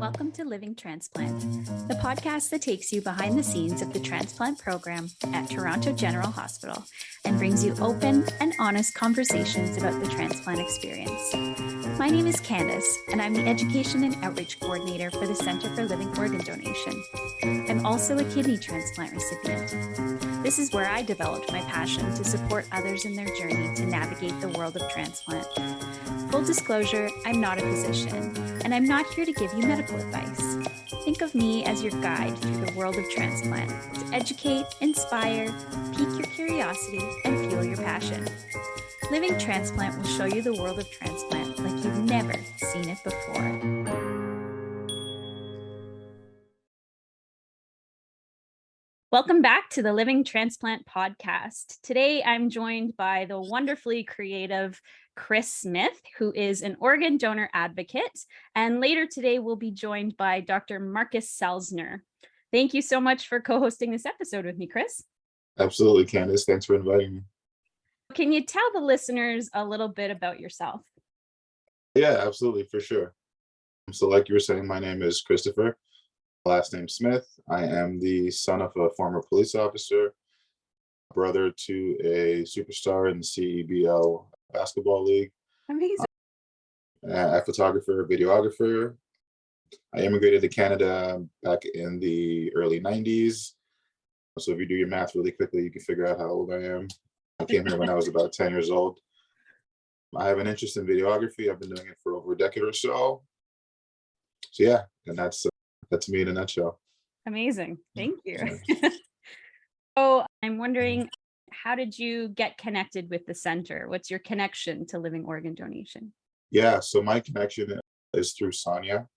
Welcome to Living Transplant, the podcast that takes you behind the scenes of the transplant program at Toronto General Hospital and brings you open and honest conversations about the transplant experience. My name is Candace, and I'm the Education and Outreach Coordinator for the Centre for Living Organ Donation. I'm also a kidney transplant recipient. This is where I developed my passion to support others in their journey to navigate the world of transplant. Full disclosure, I'm not a physician, and I'm not here to give you medical advice. Think of me as your guide through the world of transplant to educate, inspire, pique your curiosity, and fuel your passion. Living Transplant will show you the world of transplant like you've never seen it before. Welcome back to the Living Transplant podcast. Today, I'm joined by the wonderfully creative Chris Smith, who is an organ donor advocate. And later today, we'll be joined by Dr. Marcus Selzner. Thank you so much for co-hosting this episode with me, Chris. Absolutely, Candace. Thanks for inviting me. Can you tell the listeners a little bit about yourself? Yeah, absolutely, for sure. So like you were saying, my name is Christopher, last name Smith. I am the son of a former police officer, brother to a superstar in the CEBL basketball league. Amazing. A photographer, videographer. I immigrated to Canada back in the early 90s. So if you do your math really quickly, you can figure out how old I am. I came here when I was about 10 years old. I have an interest in videography. I've been doing it for over a decade or so. So yeah, and that's me in a nutshell. Amazing. Thank you. So I'm wondering, how did you get connected with the center? What's your connection to living organ donation? Yeah, so my connection is through Sonia.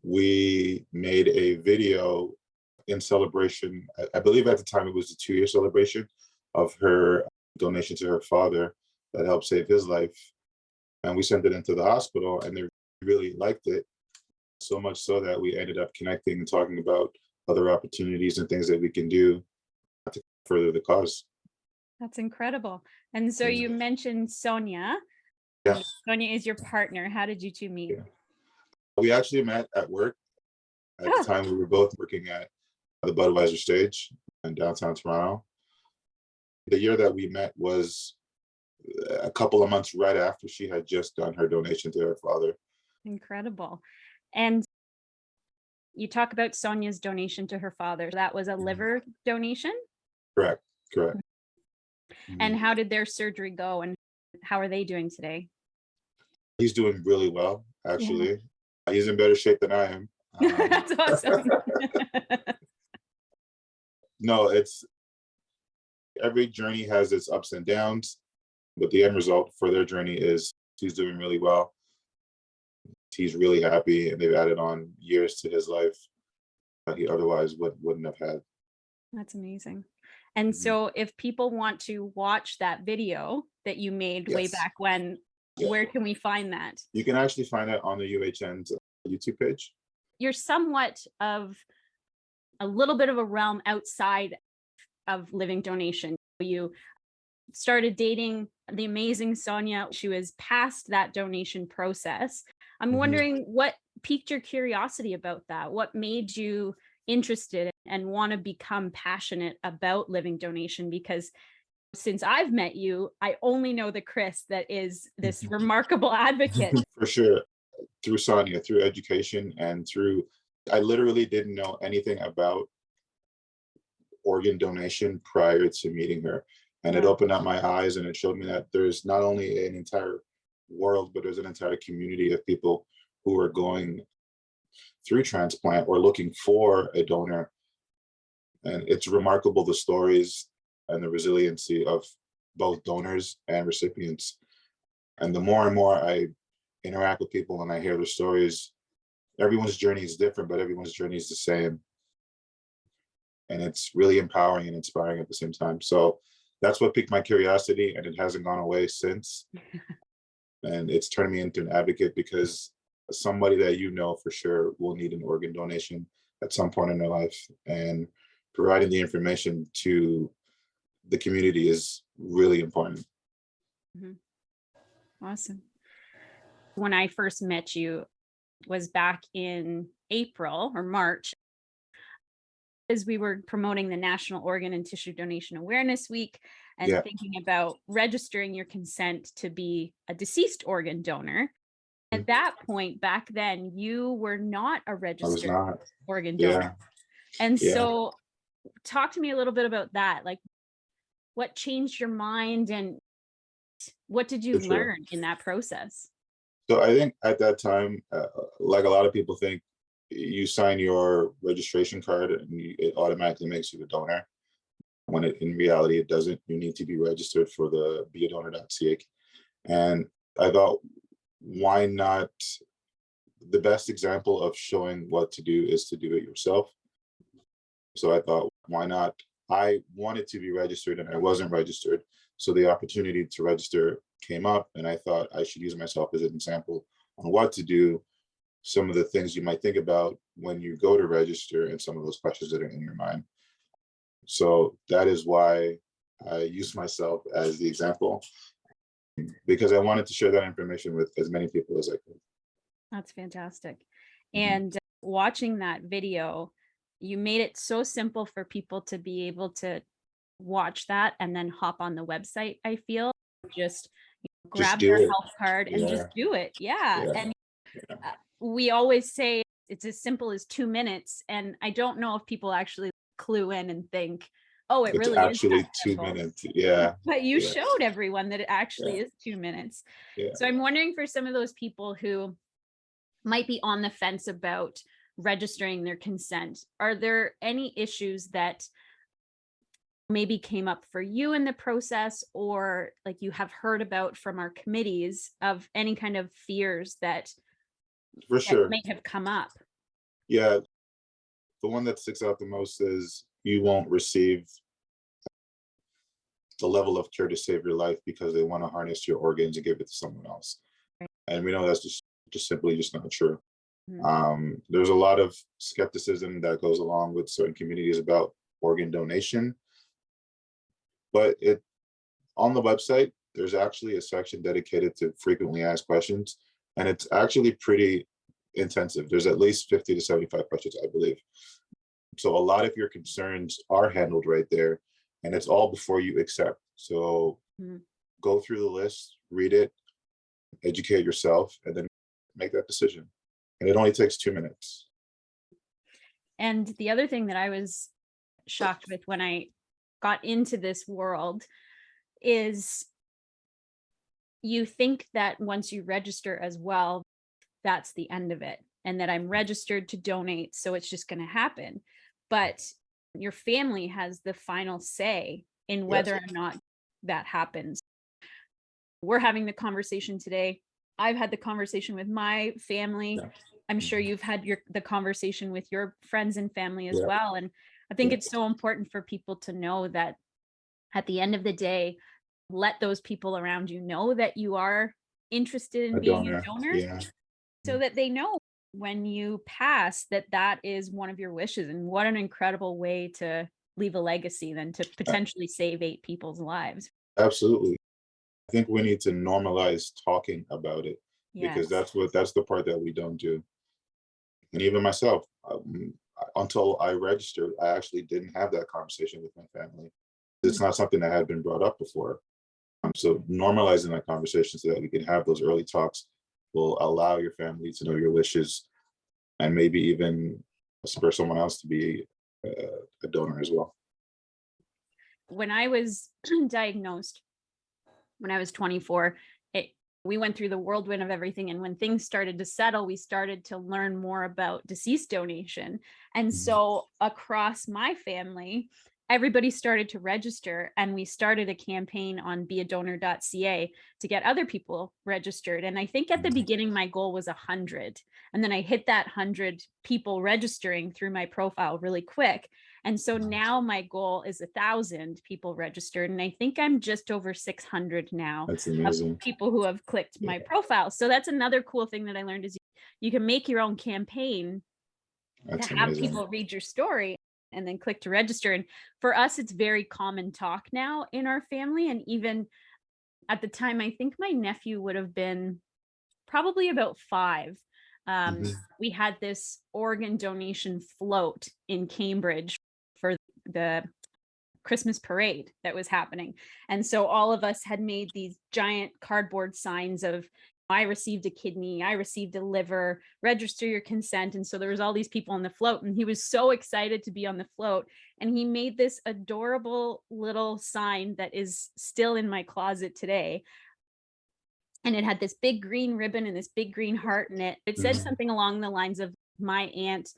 We made a video in celebration, I believe at the time it was a 2-year celebration of her donation to her father that helped save his life. And we sent it into the hospital and they really liked it. So much so that we ended up connecting and talking about other opportunities and things that we can do to further the cause. That's incredible. And so you mentioned Sonia. Yeah. Sonia is your partner. How did you two meet? Yeah. We actually met at work. At the time, we were both working at the Budweiser stage in downtown Toronto. The year that we met was a couple of months right after she had just done her donation to her father. Incredible. And you talk about Sonia's donation to her father. That was a liver donation? Correct. And how did their surgery go and how are they doing today? He's doing really well, actually. Yeah. He's in better shape than I am. That's awesome. No, every journey has its ups and downs, but the end result for their journey is he's doing really well. He's really happy, and they've added on years to his life that he otherwise wouldn't have had. That's amazing. And so if people want to watch that video that you made way back when, where can we find that? You can actually find it on the UHN's YouTube page. You're somewhat of a little bit of a realm outside of living donation. You started dating the amazing Sonia. She was past that donation process. I'm wondering what piqued your curiosity about that? What made you interested and want to become passionate about living donation? Because since I've met you, I only know the Chris that is this remarkable advocate. For sure. Through Sonia, through education, and I literally didn't know anything about organ donation prior to meeting her. And it opened up my eyes and it showed me that there's not only an entire world, but there's an entire community of people who are going through transplant or looking for a donor. And it's remarkable, the stories and the resiliency of both donors and recipients. And the more and more I interact with people and I hear their stories, everyone's journey is different, but everyone's journey is the same. And it's really empowering and inspiring at the same time. So that's what piqued my curiosity, and it hasn't gone away since. And it's turned me into an advocate because somebody that you know for sure will need an organ donation at some point in their life. And providing the information to the community is really important. Awesome. When I first met you, was back in April or March, as we were promoting the National Organ and Tissue Donation Awareness Week and Yeah, thinking about registering your consent to be a deceased organ donor. At that point, back then, you were not a I was registered not. organ Yeah, donor. And yeah, so talk to me a little bit about that. Like, what changed your mind and what did you for sure. learn in that process? So I think at that time, like a lot of people think, you sign your registration card and it automatically makes you a donor. When in reality it doesn't. You need to be registered for the beadonor.ca. And I thought, why not? The best example of showing what to do is to do it yourself. So I thought, why not? I wanted to be registered and I wasn't registered. So the opportunity to register came up, and I thought I should use myself as an example on what to do, some of the things you might think about when you go to register, and some of those questions that are in your mind. So that is why I use myself as the example, because I wanted to share that information with as many people as I could. That's fantastic. Mhm. And watching that video, you made it so simple for people to be able to watch that and then hop on the website, I feel. Just Just grab do their it. health card and just Yeah, do it. Yeah. yeah, And yeah. we always say it's as simple as 2 minutes. And I don't know if people actually clue in and think, oh, it It's really is that actually two simple. minutes. Yeah, But you yeah, showed everyone that it actually yeah, is 2 minutes. yeah. So I'm wondering for some of those people who might be on the fence about registering their consent, are there any issues that maybe came up for you in the process, or like you have heard about from our committees of any kind of fears that For sure. might have come up? Yeah, the one that sticks out the most is you won't receive the level of care to save your life because they want to harness your organs and give it to someone else. And we know that's just simply just not true. Mhm. There's a lot of skepticism that goes along with certain communities about organ donation, but it on the website there's actually a section dedicated to frequently asked questions, and it's actually pretty intensive. There's at least 50 to 75 questions, I believe. So a lot of your concerns are handled right there, and it's all before you accept. So Mhm. go through the list, read it, educate yourself, and then make that decision. And it only takes 2 minutes. And the other thing that I was shocked with when I got into this world is you think that once you register as well, that's the end of it, and that I'm registered to donate, so it's just going to happen. But your family has the final say in Yes. whether or not that happens. We're having the conversation today. I've had the conversation with my family. Yeah. I'm sure Mhm. you've had the conversation with your friends and family as Yeah. well. And I think Yeah. it's so important for people to know that at the end of the day, let those people around you know that you are interested in A being a donor. donor, Yeah. so that they know when you pass that that is one of your wishes. And what an incredible way to leave a legacy than to A- potentially save 8 people's lives. Absolutely. I think we need to normalize talking about it, because Yes. that's the part that we don't do. And even myself, until I registered, I actually didn't have that conversation with my family. It's not something that had been brought up before. So normalizing that conversation so that we can have those early talks will allow your family to know your wishes, and maybe even spur someone else to be a donor as well. When I was diagnosed when I was 24, we went through the whirlwind of everything. And when things started to settle, we started to learn more about deceased donation. And Mhm. so across my family, everybody started to register, and we started a campaign on beadonor.ca to get other people registered. And I think at the Mhm. beginning, my goal was 100. And then I hit that 100 people registering through my profile really quick. And so now my goal is 1,000 people registered. And I think I'm just over 600 now That's of amazing. people who have clicked Yeah, my profile. So that's another cool thing that I learned is you can make your own campaign to that's have amazing. people read your story and then click to register. And for us, it's very common talk now in our family. And even at the time, I think my nephew would have been probably about 5. Mhm. we had this organ donation float in Cambridge for the Christmas parade that was happening. And so all of us had made these giant cardboard signs of, I received a kidney, I received a liver, register your consent. And so there was all these people on the float, and he was so excited to be on the float. And he made this adorable little sign that is still in my closet today. And it had this big green ribbon and this big green heart in it. It said Mhm. something along the lines of, my aunt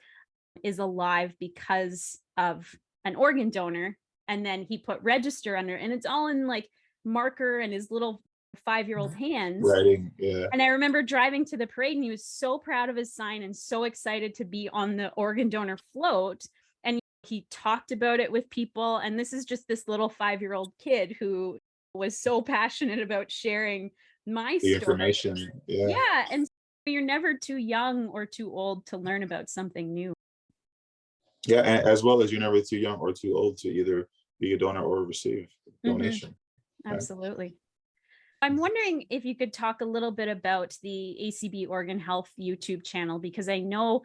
is alive because of an organ donor. And then he put register under, and it's all in like marker and his little 5-year-old hands. Writing, yeah. And I remember driving to the parade, and he was so proud of his sign and so excited to be on the organ donor float. And he talked about it with people. And this is just this little 5-year-old kid who was so passionate about sharing my The story. information, yeah. Yeah. And you're never too young or too old to learn about something new. Yeah, and as well as you're never too young or too old to either be a donor or receive donation. Right? Absolutely. I'm wondering if you could talk a little bit about the ACB Organ Health YouTube channel, because I know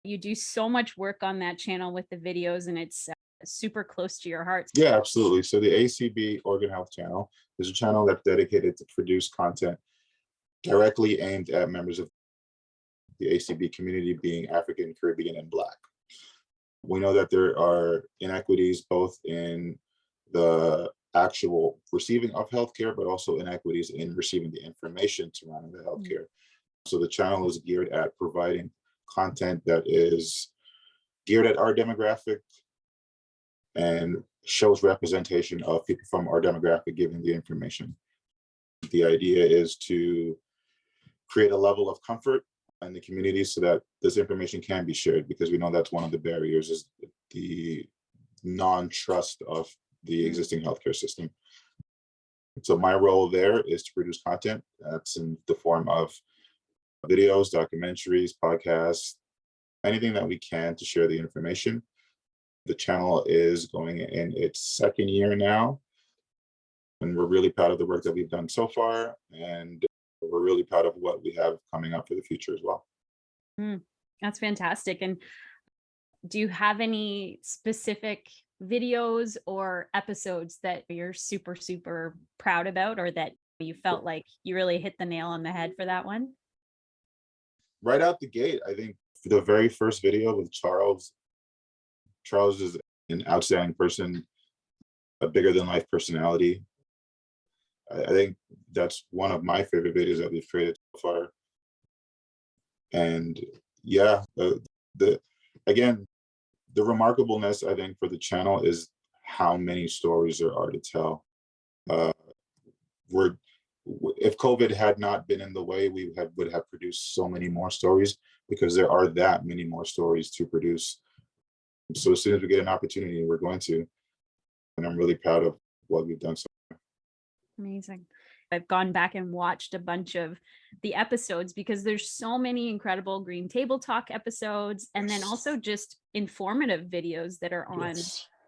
you do so much work on that channel with the videos, and it's super close to your heart. Yeah, absolutely. So the ACB Organ Health channel is a channel that's dedicated to produce content directly aimed at members of the ACB community, being African, Caribbean, and Black. We know that there are inequities both in the actual receiving of healthcare, but also inequities in receiving the information surrounding the healthcare. So the channel is geared at providing content that is geared at our demographic and shows representation of people from our demographic giving the information. The idea is to create a level of comfort in the community so that this information can be shared, because we know that's one of the barriers is the non-trust of the existing healthcare system. So my role there is to produce content that's in the form of videos, documentaries, podcasts, anything that we can to share the information. The channel is going in its second year now, and we're really proud of the work that we've done so far, and we're really proud of what we have coming up for the future as well. That's fantastic. And do you have any specific videos or episodes that you're super, super proud about, or that you felt like you really hit the nail on the head for that one? Right out the gate, I think the very first video with Charles is an outstanding person, a bigger than life personality. I think that's one of my favorite videos that we've created so far. And yeah, again, the remarkableness, I think, for the channel is how many stories there are to tell. If COVID had not been in the way, we would have produced so many more stories, because there are that many more stories to produce. So as soon as we get an opportunity, we're going to, and I'm really proud of what we've done so far. Amazing. I've gone back and watched a bunch of the episodes because there's so many incredible Green Table Talk episodes, and then also just informative videos that are on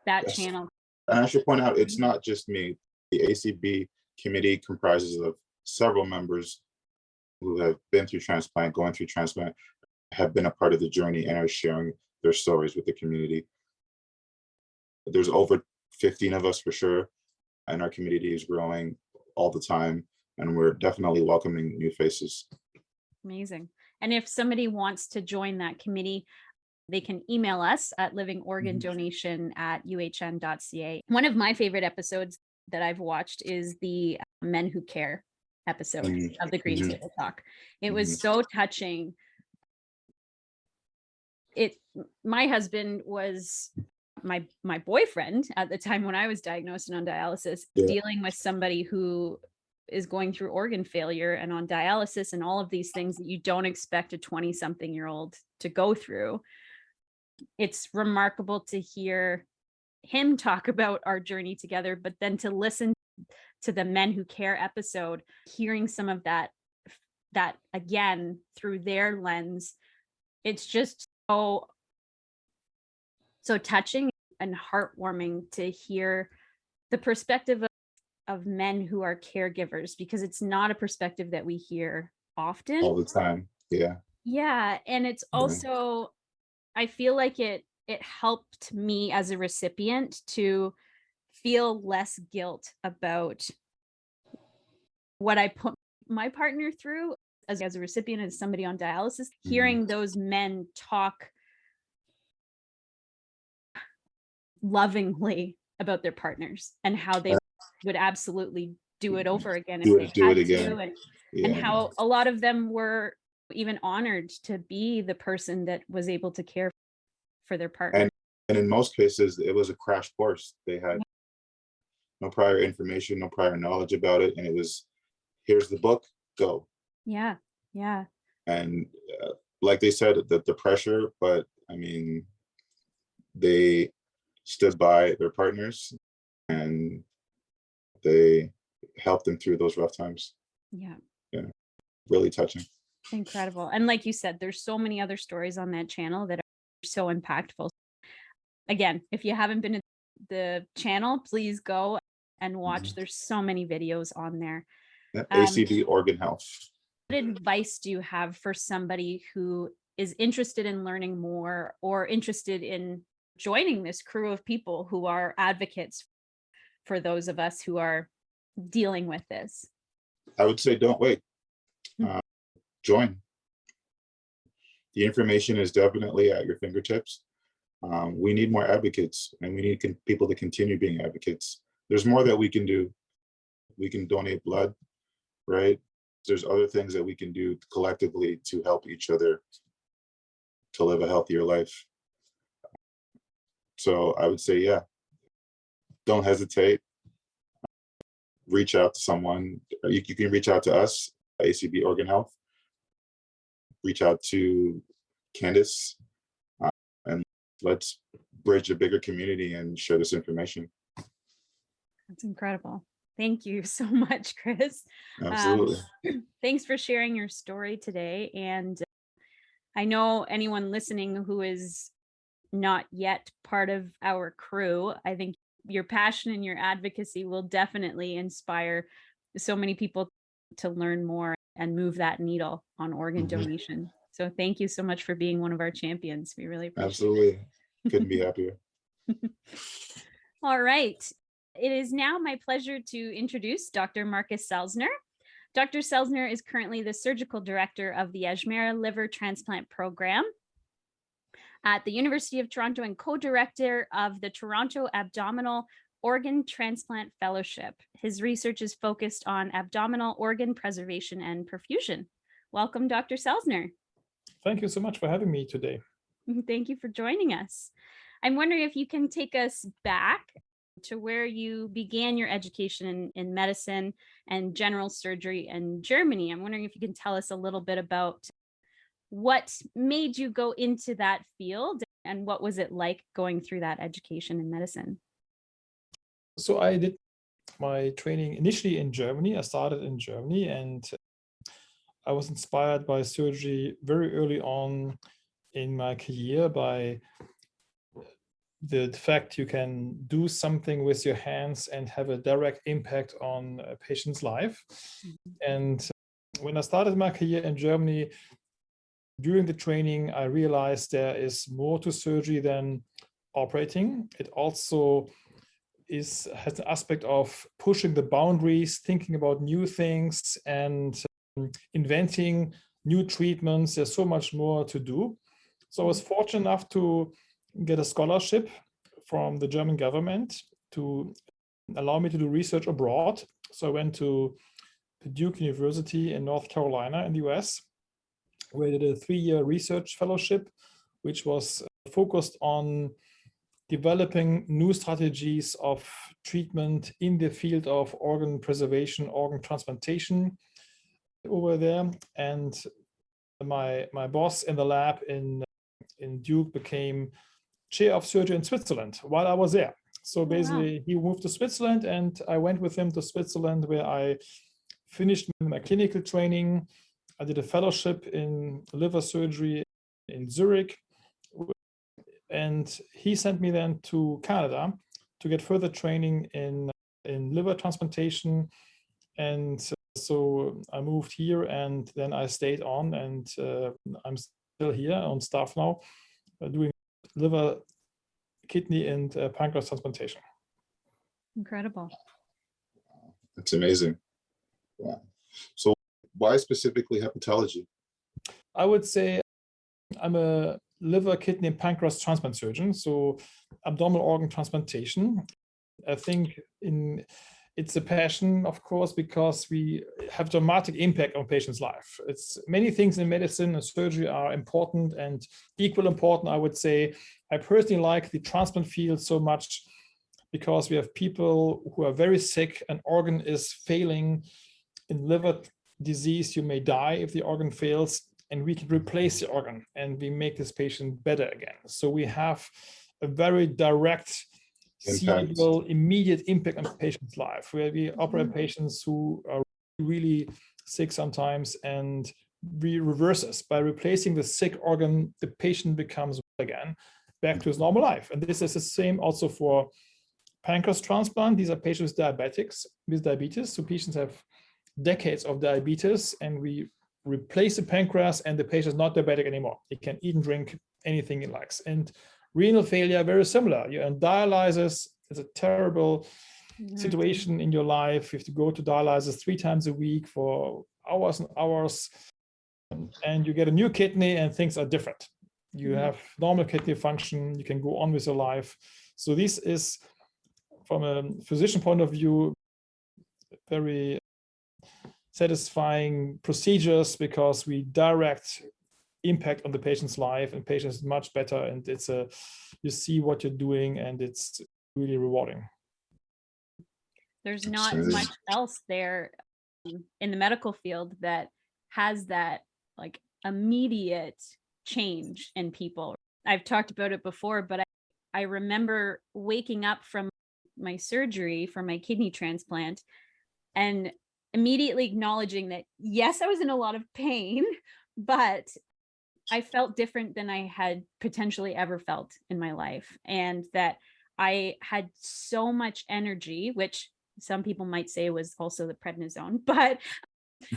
that Yes. channel. And I should point out, it's not just me. The ACB committee comprises of several members who have been through transplant, going through transplant, have been a part of the journey, and are sharing their stories with the community. There's over 15 of us for sure, and our community is growing all the time, and we're definitely welcoming new faces. Amazing. And if somebody wants to join that committee, they can email us at livingorgandonation@uhn.ca. One of my favorite episodes that I've watched is the Men Who Care episode of the Green Table Talk. It was so touching. My husband was my boyfriend at the time when I was diagnosed and on dialysis, dealing with somebody who is going through organ failure and on dialysis and all of these things that you don't expect a 20-something-year-old to go through. It's remarkable to hear him talk about our journey together, but then to listen to the Men Who Care episode, hearing some of that again through their lens, it's just so touching and heartwarming to hear the perspective of men who are caregivers, because it's not a perspective that we hear often. All the time. Yeah. Yeah, and it's Right. also, I feel like it helped me as a recipient to feel less guilt about what I put my partner through as a recipient, as somebody on dialysis, Mhm. hearing those men talk lovingly about their partners and how they Uh, would absolutely do it over again if Do they it, do had it again. to, and Yeah. how a lot of them were even honored to be the person that was able to care for their partner. And and in most cases, it was a crash course. They had no prior information, no prior knowledge about it, and it was, here's the book, go. Yeah, yeah, And like they said, the pressure, but I mean, they stood by their partners and they helped them through those rough times. yeah. Yeah, really touching. Incredible. And like you said, there's so many other stories on that channel that are so impactful. Again, if you haven't been to the channel, please go and watch. Mhm. There's so many videos on there. Yeah, Um, ACB Organ Health. what advice do you have for somebody who is interested in learning more or interested in joining this crew of people who are advocates for those of us who are dealing with this? I would say don't wait. Uh, Join. The information is definitely at your fingertips. We need more advocates, and we need people to continue being advocates. There's more that we can do. We can donate blood, right? There's other things that we can do collectively to help each other to live a healthier life. So I would say, yeah, don't hesitate. Reach out to someone. You can reach out to us, ACB Organ Health. Reach out to Candace, and let's bridge a bigger community and share this information. That's incredible. Thank you so much, Chris. Um, Absolutely. thanks for sharing your story today. And I know anyone listening who is not yet part of our crew, I think your passion and your advocacy will definitely inspire so many people to learn more and move that needle on organ Mhm. donation. So thank you so much for being one of our champions. We really appreciate Absolutely. Couldn't be it. happier. All right. It is now my pleasure to introduce Dr. Marcus Selzner. Dr. Selzner is currently the surgical director of the Ajmera Liver Transplant Program at the University of Toronto and co-director of the Toronto Abdominal Organ Transplant Fellowship. His research is focused on abdominal organ preservation and perfusion. Welcome, Dr. Selzner. Thank you so much for having me today. Thank you for joining us. I'm wondering if you can take us back to where you began your education in medicine and general surgery in Germany. I'm wondering if you can tell us a little bit about what made you go into that field and what was it like going through that education in medicine? So I did my training initially in Germany. I started in Germany and I was inspired by surgery very early on in my career by the fact you can do something with your hands and have a direct impact on a patient's life. And when I started my career in Germany, during the training, I realized there is more to surgery than operating. It also has an aspect of pushing the boundaries, thinking about new things, and inventing new treatments. There's so much more to do. So I was fortunate enough to get a scholarship from the German government to allow me to do research abroad. So I went to the Duke University in North Carolina in the US, where I did a 3-year research fellowship, which was focused on developing new strategies of treatment in the field of organ preservation, organ transplantation over there. And my boss in the lab in Duke became chair of surgery in Switzerland while I was there. So basically, he moved to Switzerland and I went with him to Switzerland, where I finished my clinical training. I did a fellowship in liver surgery in Zurich. And he sent me then to Canada to get further training in liver transplantation. And So I moved here and then I stayed on, and I'm still here on staff now, doing liver, kidney, and pancreas transplantation. Incredible. That's amazing. Wow. So why specifically hepatology? I would say I'm a liver, kidney, and pancreas transplant surgeon, so abdominal organ transplantation. I think it's a passion, of course, because we have dramatic impact on patients' life. It's many things in medicine and surgery are important and equal important, I would say. I personally like the transplant field so much because we have people who are very sick, an organ is failing. In liver disease, you may die if the organ fails, and we can replace the organ and we make this patient better again. So we have a very direct, seeable, immediate impact on the patient's life, where we operate patients who are really sick sometimes, and we reverse this. By replacing the sick organ, the patient becomes well again, back to his normal life. And this is the same also for pancreas transplant. These are patients with diabetes. So patients have decades of diabetes, and we replace the pancreas, and the patient is not diabetic anymore. He can eat and drink anything he likes. And renal failure, very similar. You're on dialysis. It's a terrible situation in your life. You have to go to dialysis 3 times a week for hours and hours, and you get a new kidney and things are different. You have normal kidney function. You can go on with your life. So this is, from a physician point of view, very satisfying procedures, because we direct impact on the patient's life, and patient is much better, and it's you see what you're doing, and it's really rewarding. There's not much else there in the medical field that has that like immediate change in people. I've talked about it before, but I remember waking up from my surgery for my kidney transplant and immediately acknowledging that, yes, I was in a lot of pain, but I felt different than I had potentially ever felt in my life. And that I had so much energy, which some people might say was also the prednisone, but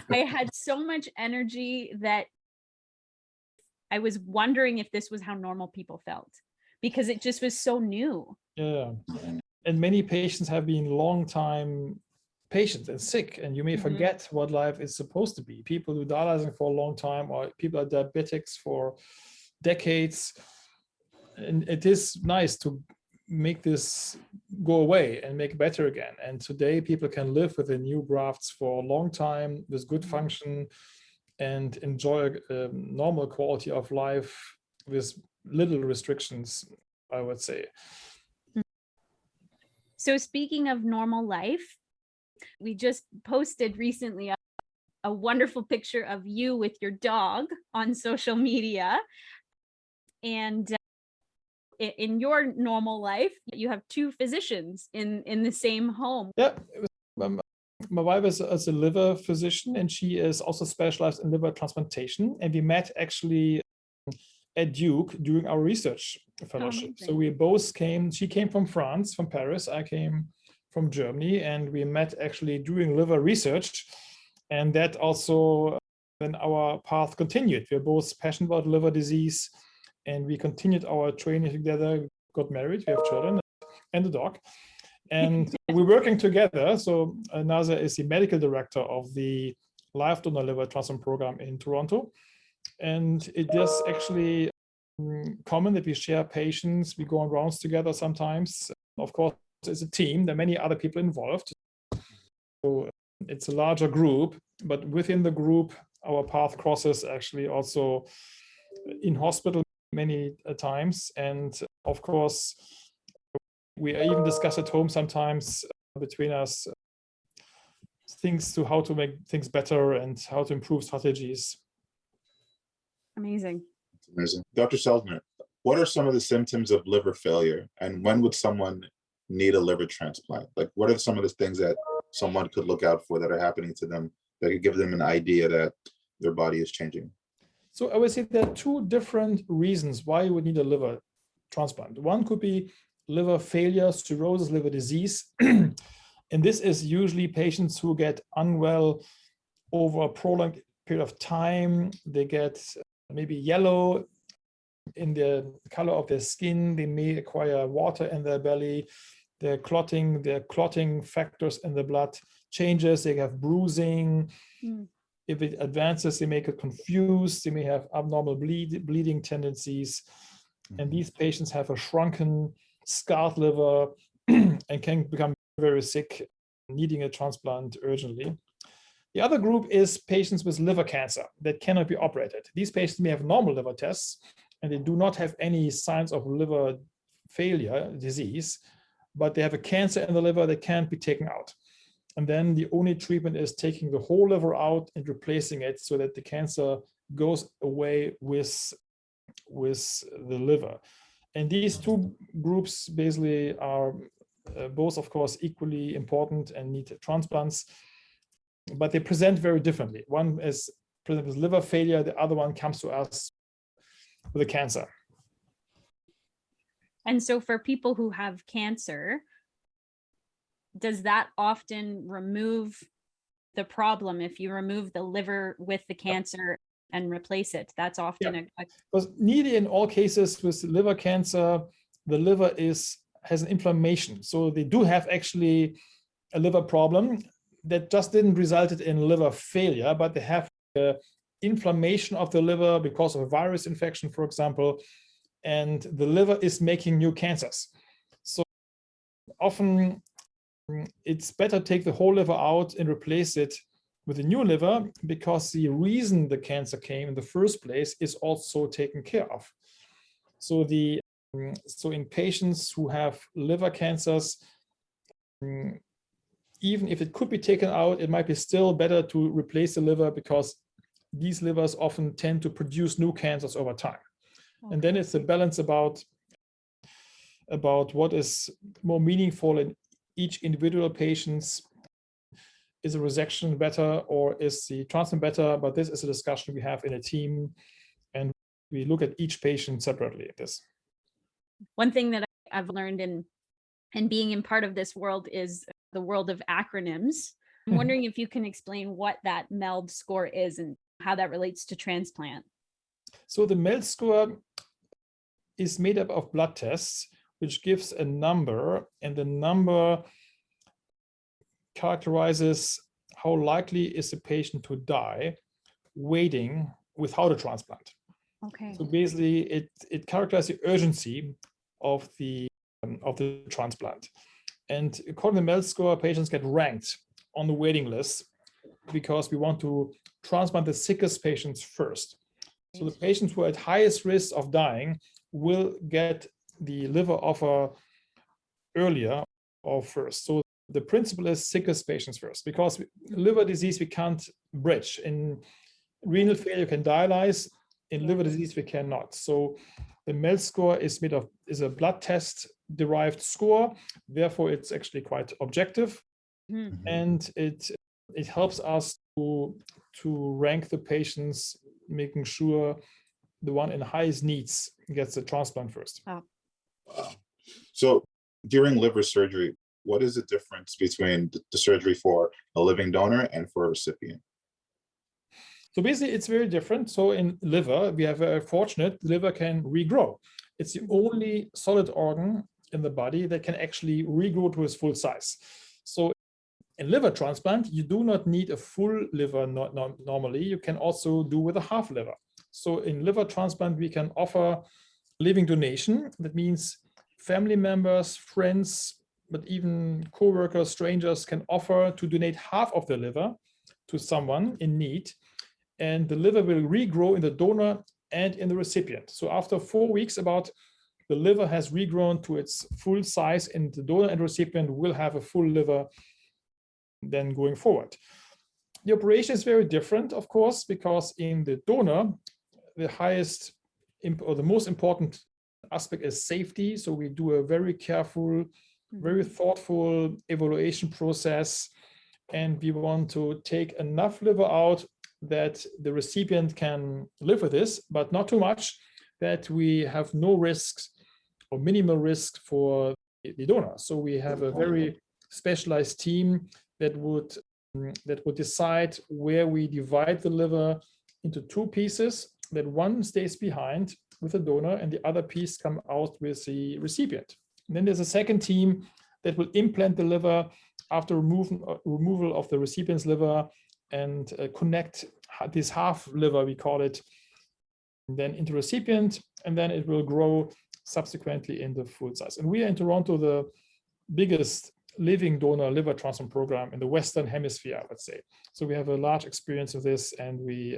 I had so much energy that I was wondering if this was how normal people felt, because it just was so new. Yeah. And many patients have been long time patients and sick, and you may forget what life is supposed to be. People do dialyzing for a long time, or people are diabetics for decades. And it is nice to make this go away and make better again. And today people can live with the new grafts for a long time with good function and enjoy a normal quality of life with little restrictions, I would say. So speaking of normal life, we just posted recently a wonderful picture of you with your dog on social media. And in your normal life, you have 2 physicians in the same home. Yeah, my wife is a liver physician, and she is also specialized in liver transplantation. And we met actually at Duke during our research fellowship. So we both came, she came from France, from Paris, I came from Germany, and we met actually during liver research. And that also, then our path continued. We're both passionate about liver disease, and we continued our training together, got married, we have children and a dog. And we're working together. So Nazar is the medical director of the Live Donor Liver Transplant Program in Toronto. And it is actually common that we share patients. We go on rounds together sometimes. Of course, it's a team. There are many other people involved. So it's a larger group, but within the group, our path crosses actually also in hospital many times. And of course, we even discuss at home sometimes between us things to how to make things better and how to improve strategies. Amazing. Amazing. Dr. Selzner, what are some of the symptoms of liver failure, and when would someone need a liver transplant? Like, what are some of the things that someone could look out for that are happening to them that could give them an idea that their body is changing? So I would say there are 2 different reasons why you would need a liver transplant. One could be liver failure, cirrhosis, liver disease. And this is usually patients who get unwell over a prolonged period of time, they get maybe yellow in the color of their skin. They may acquire water in their belly. Their clotting factors in the blood changes. They have bruising. If it advances, they may get confused. They may have abnormal bleeding tendencies. And these patients have a shrunken, scarred liver and can become very sick, needing a transplant urgently. The other group is patients with liver cancer that cannot be operated. These patients may have normal liver tests and they do not have any signs of liver failure disease, but they have a cancer in the liver that can't be taken out. And then the only treatment is taking the whole liver out and replacing it so that the cancer goes away with the liver. And these two groups basically are both, of course, equally important and need transplants, but they present very differently. One is present with liver failure, the other one comes to us with a cancer. And so for people who have cancer, does that often remove the problem? If you remove the liver with the cancer and replace it, that's often because nearly in all cases with liver cancer, the liver has an inflammation. So they do have actually a liver problem that just didn't result in liver failure, but they have inflammation of the liver because of a virus infection, for example, and the liver is making new cancers. So often it's better to take the whole liver out and replace it with a new liver, because the reason the cancer came in the first place is also taken care of. So in patients who have liver cancers, even if it could be taken out, it might be still better to replace the liver, because these livers often tend to produce new cancers over time. Okay. And then it's a balance about what is more meaningful in each individual patient's. Is a resection better or is the transplant better? But this is a discussion we have in a team, and we look at each patient separately at this. One thing that I've learned in being in part of this world is the world of acronyms. I'm wondering if you can explain what that MELD score is and how that relates to transplant. So the MELD score is made up of blood tests, which gives a number, and the number characterizes how likely is the patient to die waiting without a transplant. Okay. So basically, it characterizes the urgency of the transplant. And according to the MELD score, patients get ranked on the waiting list because we want to transplant the sickest patients first. So the patients who are at highest risk of dying will get the liver offer earlier or first. So the principle is sickest patients first, because liver disease we can't bridge. In renal failure you can dialyze, in liver disease we cannot. So the MELD score is a blood test derived score, therefore it's actually quite objective. Mm-hmm. And it helps us to rank the patients, making sure the one in highest needs gets the transplant first. Oh. Wow. So during liver surgery, what is the difference between the surgery for a living donor and for a recipient? So basically, it's very different. So in liver, we are very fortunate, the liver can regrow. It's the only solid organ in the body that can actually regrow to its full size. So in liver transplant, you do not need a full liver normally. You can also do with a half liver. So in liver transplant, we can offer living donation. That means family members, friends, but even co-workers, strangers can offer to donate half of the liver to someone in need, and the liver will regrow in the donor and in the recipient. So after 4 weeks, the liver has regrown to its full size, and the donor and recipient will have a full liver then going forward. The operation is very different, of course, because in the donor, the most important aspect is safety. So we do a very careful, very thoughtful evaluation process, and we want to take enough liver out that the recipient can live with this, but not too much that we have no risks or minimal risk for the donor. So we have a very specialized team that would that will decide where we divide the liver into two pieces, that one stays behind with the donor and the other piece come out with the recipient. And then there's a second team that will implant the liver after removal of the recipient's liver and connect this half liver, we call it, then into recipient, and then it will grow subsequently in the full size. And we are in Toronto the biggest living donor liver transplant program in the Western Hemisphere, I would say. So we have a large experience of this, and the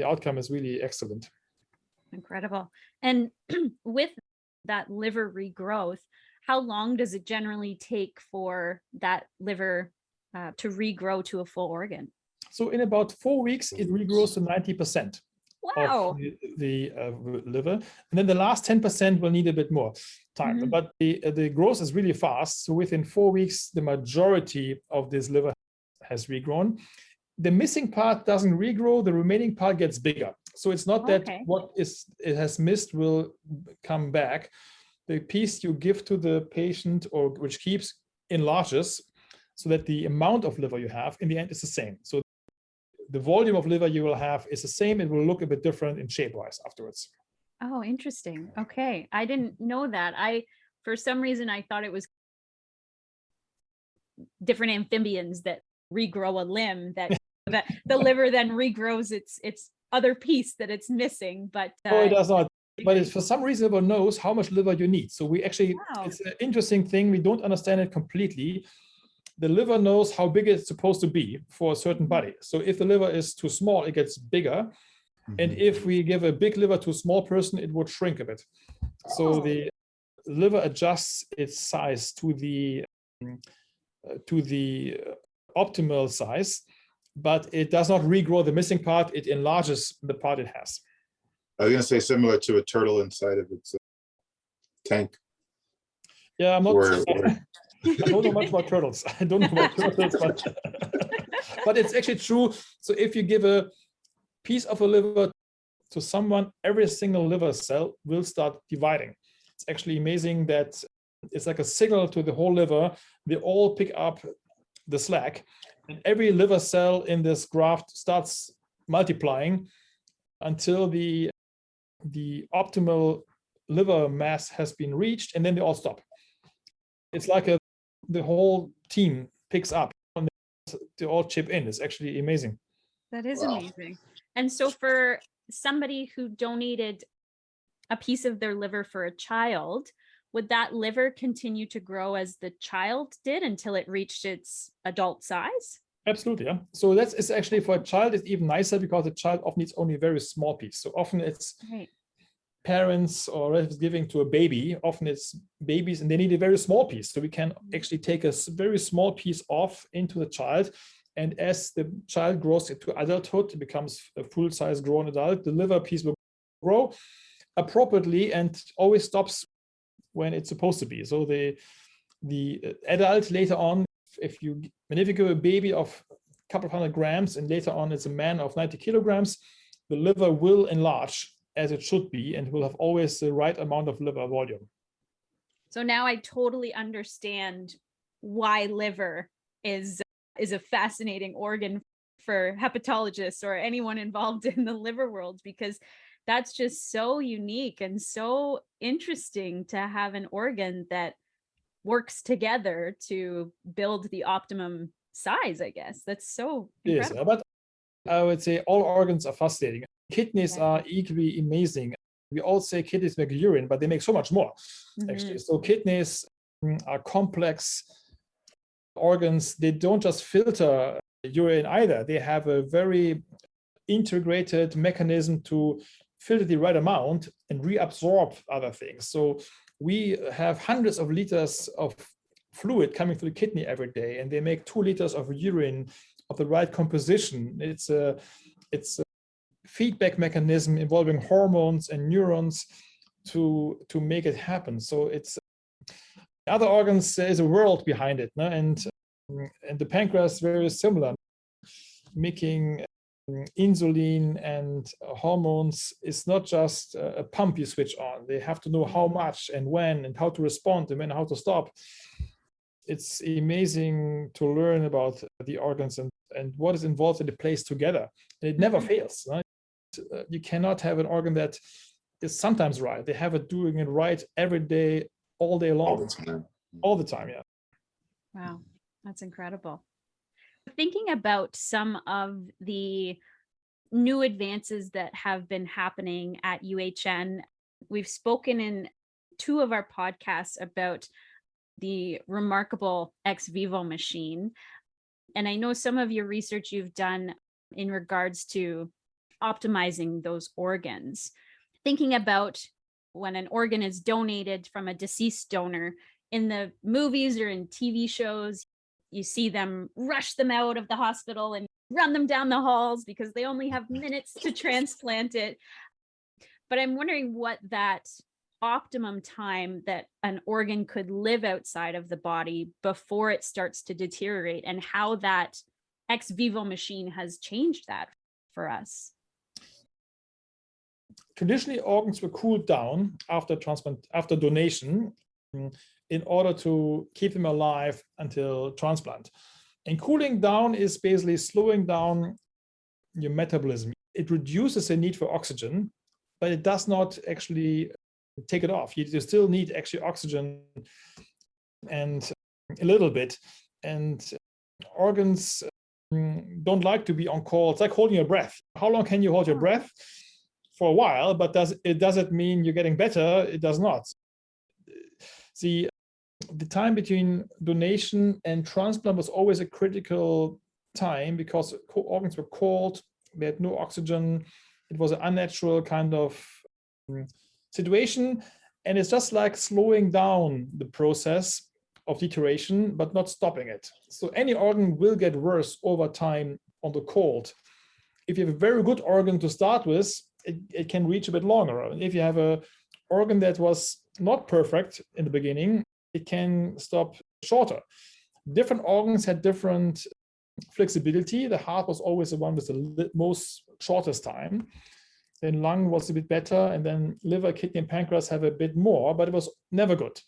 outcome is really excellent. Incredible. And with that liver regrowth, how long does it generally take for that liver to regrow to a full organ? So in about 4 weeks, it regrows to 90%. Wow. Of the liver, and then the last 10% will need a bit more time. Mhm. But the growth is really fast. So within 4 weeks, the majority of this liver has regrown. The missing part doesn't regrow; the remaining part gets bigger. So it's not that Okay. what it has missed will come back. The piece you give to the patient, or which keeps, enlarges, so that the amount of liver you have in the end is the same. So the volume of liver you will have is the same. It will look a bit different in shape-wise afterwards. Oh, interesting. Okay. I didn't know that. For some reason, I thought it was different amphibians that regrow a limb, that the liver then regrows its other piece that it's missing. But No, it does not. But it's, for some reason, it knows how much liver you need. So we actually, wow. it's an interesting thing. We don't understand it completely. The liver knows how big it's supposed to be for a certain body. So if the liver is too small, it gets bigger. And if we give a big liver to a small person, it would shrink a bit. So the liver adjusts its size to the optimal size, but it does not regrow the missing part. It enlarges the part it has. I was going to say similar to a turtle inside of its tank. Yeah, I'm not. I don't know much about turtles. I don't know about turtles, but it's actually true. So if you give a piece of a liver to someone, every single liver cell will start dividing. It's actually amazing that it's like a signal to the whole liver. They all pick up the slack, and every liver cell in this graft starts multiplying until the optimal liver mass has been reached, and then they all stop. It's like the whole team picks up and they all chip in. It's actually amazing. That is amazing. And so for somebody who donated a piece of their liver for a child, would that liver continue to grow as the child did until it reached its adult size? Absolutely, yeah. So it's actually, for a child, it's even nicer because the child often needs only a very small piece. So often it's right. Parents or relatives giving to a baby. Often it's babies and they need a very small piece. So we can actually take a very small piece off into the child. And as the child grows into adulthood, it becomes a full-size grown adult, the liver piece will grow appropriately and always stops when it's supposed to be. So the adult later on, if you give a baby of a couple of 100 grams and later on it's a man of 90 kilograms, the liver will enlarge as it should be and will have always the right amount of liver volume. So now I totally understand why liver is a fascinating organ for hepatologists or anyone involved in the liver world, because that's just so unique and so interesting to have an organ that works together to build the optimum size, I guess. That's so incredible. Yes, but I would say all organs are fascinating. Kidneys are equally amazing. We all say kidneys make urine, but they make so much more, actually. So kidneys are complex organs. They don't just filter urine either. They have a very integrated mechanism to filter the right amount and reabsorb other things. So we have hundreds of liters of fluid coming through the kidney every day, and they make 2 liters of urine of the right composition. It's a feedback mechanism involving hormones and neurons to make it happen. So it's other organs, there is a world behind it, no? And the pancreas is very similar. Making insulin and hormones is not just a pump you switch on. They have to know how much and when and how to respond and when how to stop. it's amazing to learn about the organs and what is involved in the place together. And it never fails. Right? You cannot have an organ that is sometimes right. They have it doing it right every day, all day long. All the time, yeah. Wow, that's incredible. Thinking about some of the new advances that have been happening at UHN, we've spoken in 2 of our podcasts about the remarkable ex vivo machine. And I know some of your research you've done in regards to optimizing those organs. Thinking about when an organ is donated from a deceased donor, in the movies or in TV shows, you see them rush them out of the hospital and run them down the halls because they only have minutes to transplant it. But I'm wondering what that optimum time that an organ could live outside of the body before it starts to deteriorate, and how that ex vivo machine has changed that for us. Traditionally, organs were cooled down after transplant, after donation, in order to keep them alive until transplant. And cooling down is basically slowing down your metabolism. It reduces the need for oxygen, but it does not actually take it off. You still need actually oxygen and a little bit. And organs don't like to be on call. It's like holding your breath. How long can you hold your breath? For a while, but does it mean you're getting better? It does not. The time between donation and transplant was always a critical time because organs were cold, we had no oxygen. It was an unnatural kind of situation. And it's just like slowing down the process of deterioration, but not stopping it. So any organ will get worse over time on the cold. If you have a very good organ to start with, it can reach a bit longer. If you have an organ that was not perfect in the beginning, it can stop shorter. Different organs had different flexibility. The heart was always the one with the most shortest time. Then lung was a bit better, and then liver, kidney, and pancreas have a bit more, but it was never good.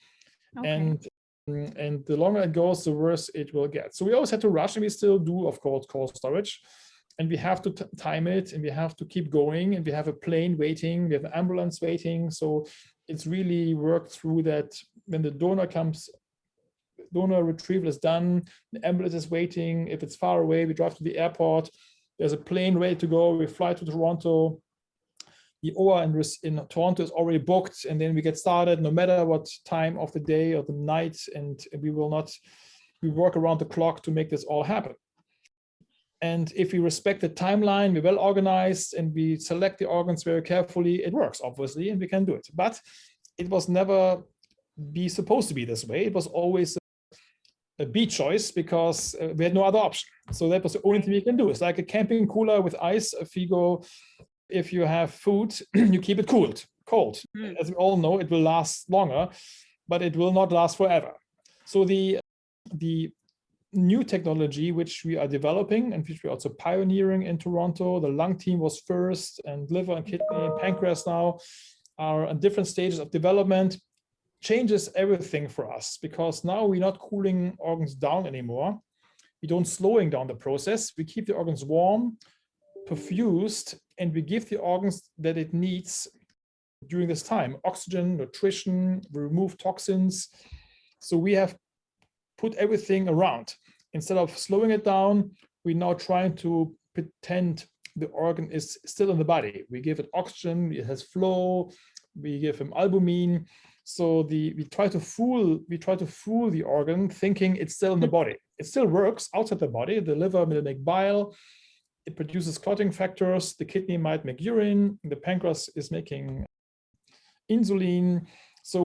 Okay. And the longer it goes, the worse it will get. So we always had to rush, and we still do, of course, cold storage. And we have to time it, and we have to keep going, and we have a plane waiting, we have an ambulance waiting. So it's really worked through that. When the donor comes, donor retrieval is done, the ambulance is waiting. If it's far away, we drive to the airport. There's a plane ready to go. We fly to Toronto. The OR in Toronto is already booked, and then we get started no matter what time of the day or the night, and we work around the clock to make this all happen. And if we respect the timeline, we're well organized, and we select the organs very carefully, it works, obviously, and we can do it. But it was never supposed to be this way. It was always a B choice because we had no other option. So that was the only thing we can do. It's like a camping cooler with ice. If you have food, you keep it cold. As we all know, it will last longer, but it will not last forever. So the new technology which we are developing and which we are also pioneering in Toronto, the lung team was first, and liver and kidney and pancreas now are at different stages of development, changes everything for us, because now we're not cooling organs down anymore. We don't slowing down the process. We keep the organs warm, perfused, and we give the organs that it needs during this time: oxygen, nutrition, we remove toxins. So we have put everything around. Instead of slowing it down, we're now trying to pretend the organ is still in the body. We give it oxygen, it has flow, we give him albumin. So we try to fool the organ, thinking it's still in the body. It still works outside the body. The liver will make bile, it produces clotting factors, the kidney might make urine, the pancreas is making insulin. So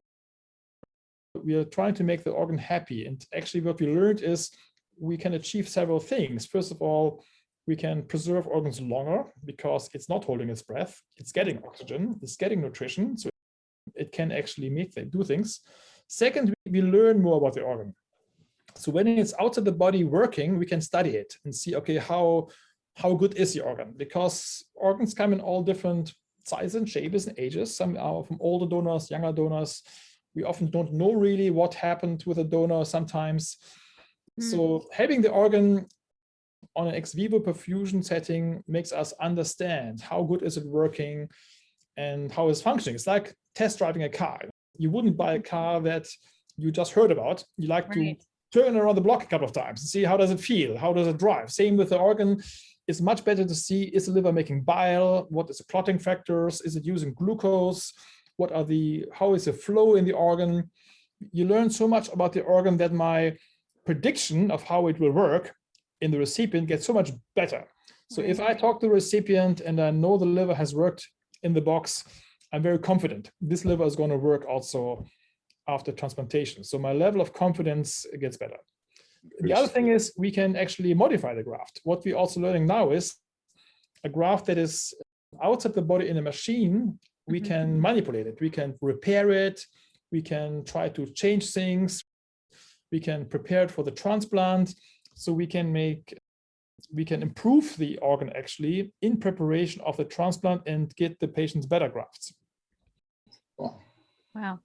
we are trying to make the organ happy. And actually what we learned is we can achieve several things. First of all, we can preserve organs longer because it's not holding its breath. It's getting oxygen, it's getting nutrition. So it can actually do things. Second, we learn more about the organ. So when it's outside the body working, we can study it and see, okay, how good is the organ? Because organs come in all different sizes and shapes and ages. Some are from older donors, younger donors, We often don't know really what happened with a donor sometimes. So having the organ on an ex vivo perfusion setting makes us understand how good is it working and how it's functioning. It's like test driving a car. You wouldn't buy a car that you just heard about. You like to turn around the block a couple of times and see how does it feel, how does it drive. Same with the organ. It's much better to see, is the liver making bile? What is the clotting factors? Is it using glucose? How is the flow in the organ? You learn so much about the organ that my prediction of how it will work in the recipient gets so much better. So if I talk to the recipient and I know the liver has worked in the box, I'm very confident this liver is going to work also after transplantation. So my level of confidence gets better. The other thing is we can actually modify the graft. What we're also learning now is a graft that is outside the body in a machine, we can manipulate it. We can repair it. We can try to change things. We can prepare it for the transplant. So we can improve the organ actually in preparation of the transplant and get the patients better grafts. Wow.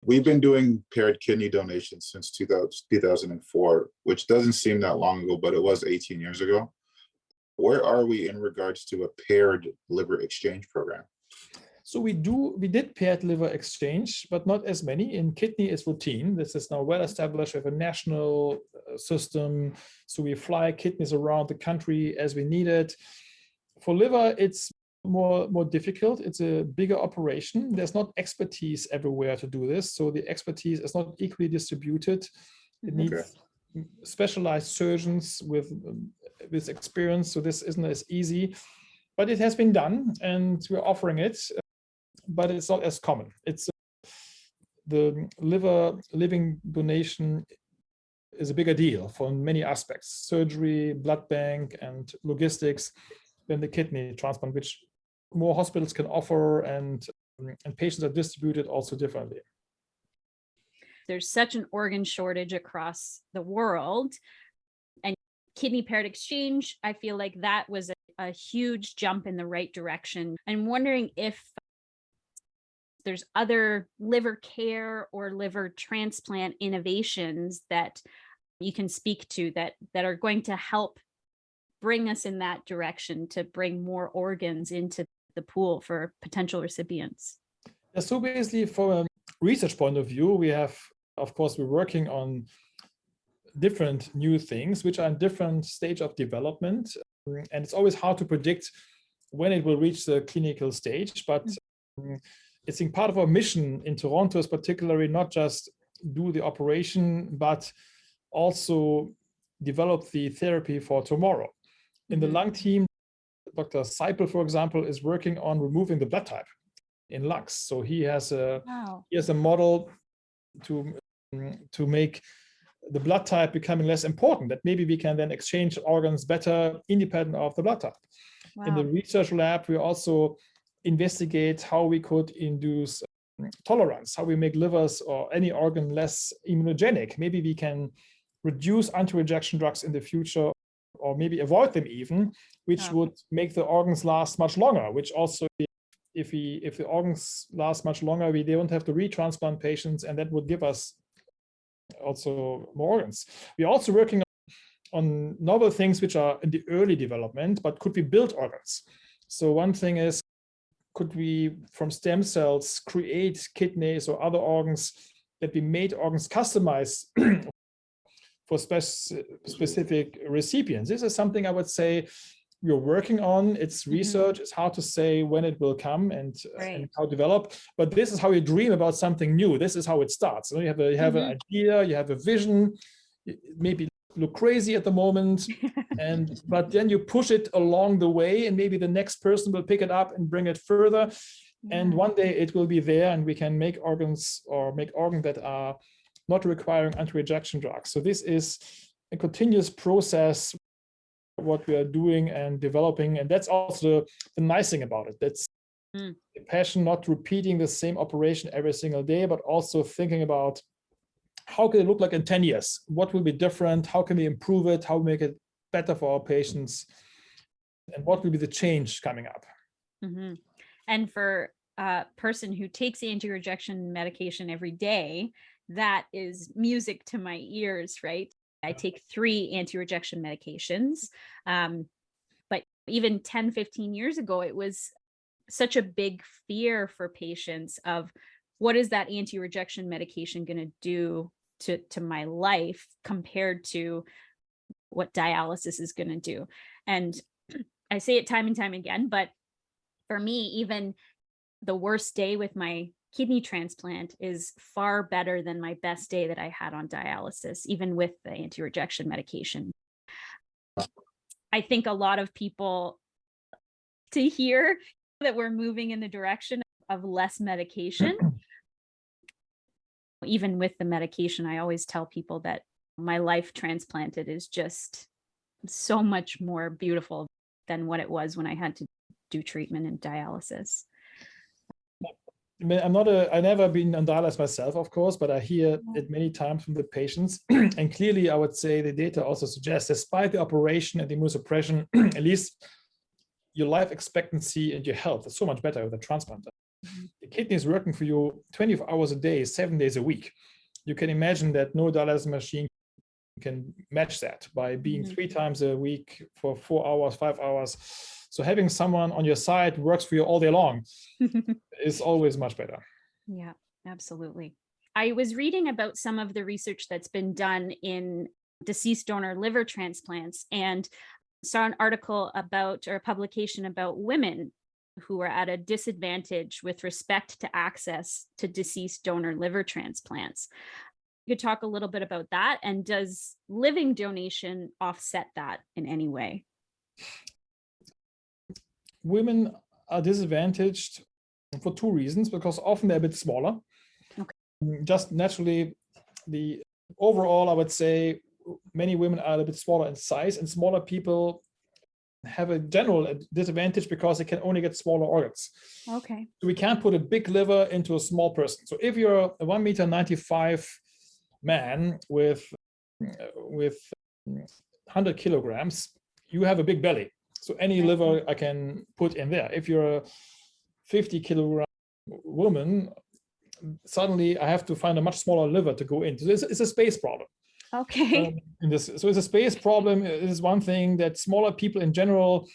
We've been doing paired kidney donations since 2004, which doesn't seem that long ago, but it was 18 years ago. Where are we in regards to a paired liver exchange program? So we did paired liver exchange, but not as many. In kidney, it's routine. This is now well established. We have a national system. So we fly kidneys around the country as we need it. For liver, it's more difficult. It's a bigger operation. There's not expertise everywhere to do this. So the expertise is not equally distributed. It needs specialized surgeons with experience. So this isn't as easy, but it has been done and we're offering it. But it's not as common. It's the living donation is a bigger deal for many aspects, surgery, blood bank, and logistics than the kidney transplant, which more hospitals can offer, and patients are distributed also differently. There's such an organ shortage across the world, and kidney paired exchange, I feel like that was a huge jump in the right direction. I'm wondering if there's other liver care or liver transplant innovations that you can speak to that are going to help bring us in that direction to bring more organs into the pool for potential recipients. Yeah, so basically, from a research point of view, we're working on different new things, which are in different stage of development. And it's always hard to predict when it will reach the clinical stage, but I think part of our mission in Toronto is particularly not just do the operation, but also develop the therapy for tomorrow. In the lung team, Dr. Seipel, for example, is working on removing the blood type in lungs. So he has a model to make the blood type becoming less important, that maybe we can then exchange organs better independent of the blood type. Wow. In the research lab, we also investigate how we could induce tolerance, how we make livers or any organ less immunogenic. Maybe we can reduce anti-rejection drugs in the future, or maybe avoid them even, which would make the organs last much longer, which also, if the organs last much longer, we don't have to retransplant patients, and that would give us also more organs. We're also working on novel things which are in the early development, but could we build organs? So one thing is, could we, from stem cells, create kidneys or other organs that we made organs customized for specific recipients? This is something I would say we're working on. It's research. It's hard to say when it will come and how to develop. But this is how you dream about something new. This is how it starts. You have an idea, you have a vision, maybe look crazy at the moment, but then you push it along the way, and maybe the next person will pick it up and bring it further. And one day it will be there, and we can make organs that are not requiring anti-rejection drugs. So this is a continuous process, what we are doing and developing. And that's also the nice thing about it. That's the passion, not repeating the same operation every single day, but also thinking about how can it look like in 10 years? What will be different? How can we improve it? How make it better for our patients? And what will be the change coming up? And for a person who takes anti-rejection medication every day, that is music to my ears, right? I take 3 anti-rejection medications. But even 10, 15 years ago, it was such a big fear for patients of what is that anti-rejection medication going to do to my life compared to what dialysis is going to do. And I say it time and time again, but for me, even the worst day with my kidney transplant is far better than my best day that I had on dialysis, even with the anti-rejection medication. I think a lot of people to hear that we're moving in the direction of less medication. Even with the medication, I always tell people that my life transplanted is just so much more beautiful than what it was when I had to do treatment and dialysis. I never been on dialysis myself, of course, but I hear it many times from the patients. And clearly, I would say the data also suggests, despite the operation and the immunosuppression, at least your life expectancy and your health is so much better with a transplant. The kidney is working for you 24 hours a day, 7 days a week. You can imagine that no dialysis machine can match that by being 3 times a week for 4 hours, 5 hours. So having someone on your side who works for you all day long is always much better. Yeah, absolutely. I was reading about some of the research that's been done in deceased donor liver transplants and saw an article about, or a publication about, women who are at a disadvantage with respect to access to deceased donor liver transplants. You could talk a little bit about that, and does living donation offset that in any way? Women are disadvantaged for 2 reasons, because often they're a bit smaller. Okay. Just naturally, the overall, I would say many women are a bit smaller in size, and smaller people have a general disadvantage because they can only get smaller organs. Okay. So we can't put a big liver into a small person. So if you're a 1.95 meter man with 100 kilograms, you have a big belly. So any liver I can put in there. If you're a 50 kilogram woman, suddenly I have to find a much smaller liver to go in. So it's a space problem. Okay. So it's a space problem. It is one thing that smaller people in general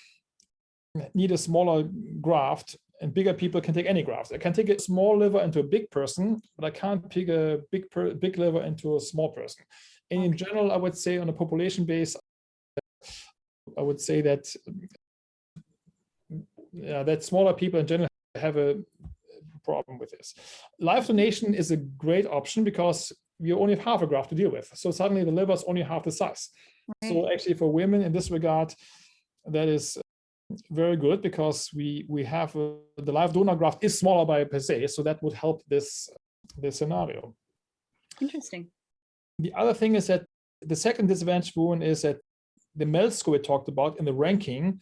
need a smaller graft, and bigger people can take any graft. I can take a small liver into a big person, but I can't pick a big liver into a small person. And in general, I would say on a population base, I would say that that smaller people in general have a problem with this. Live donation is a great option because you only have half a graft to deal with. So suddenly the liver is only half the size. Right. So actually for women in this regard, that is very good, because we have the live donor graft is smaller by per se. So that would help this scenario. Interesting. The other thing is that the second disadvantage for women is that the MELD score we talked about in the ranking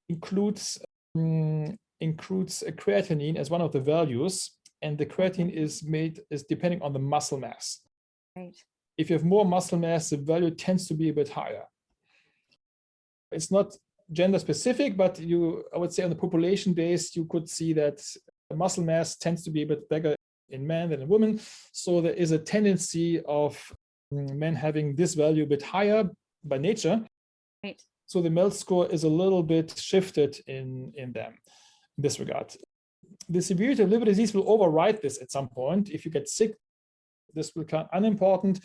includes a creatinine as one of the values, and the creatinine is depending on the muscle mass. Right. If you have more muscle mass, the value tends to be a bit higher. It's not gender specific, but I would say on the population base, you could see that muscle mass tends to be a bit bigger in men than in women. So there is a tendency of men having this value a bit higher by nature. Right. So the MELD score is a little bit shifted in them in this regard. The severity of liver disease will override this at some point. If you get sick, this will become unimportant.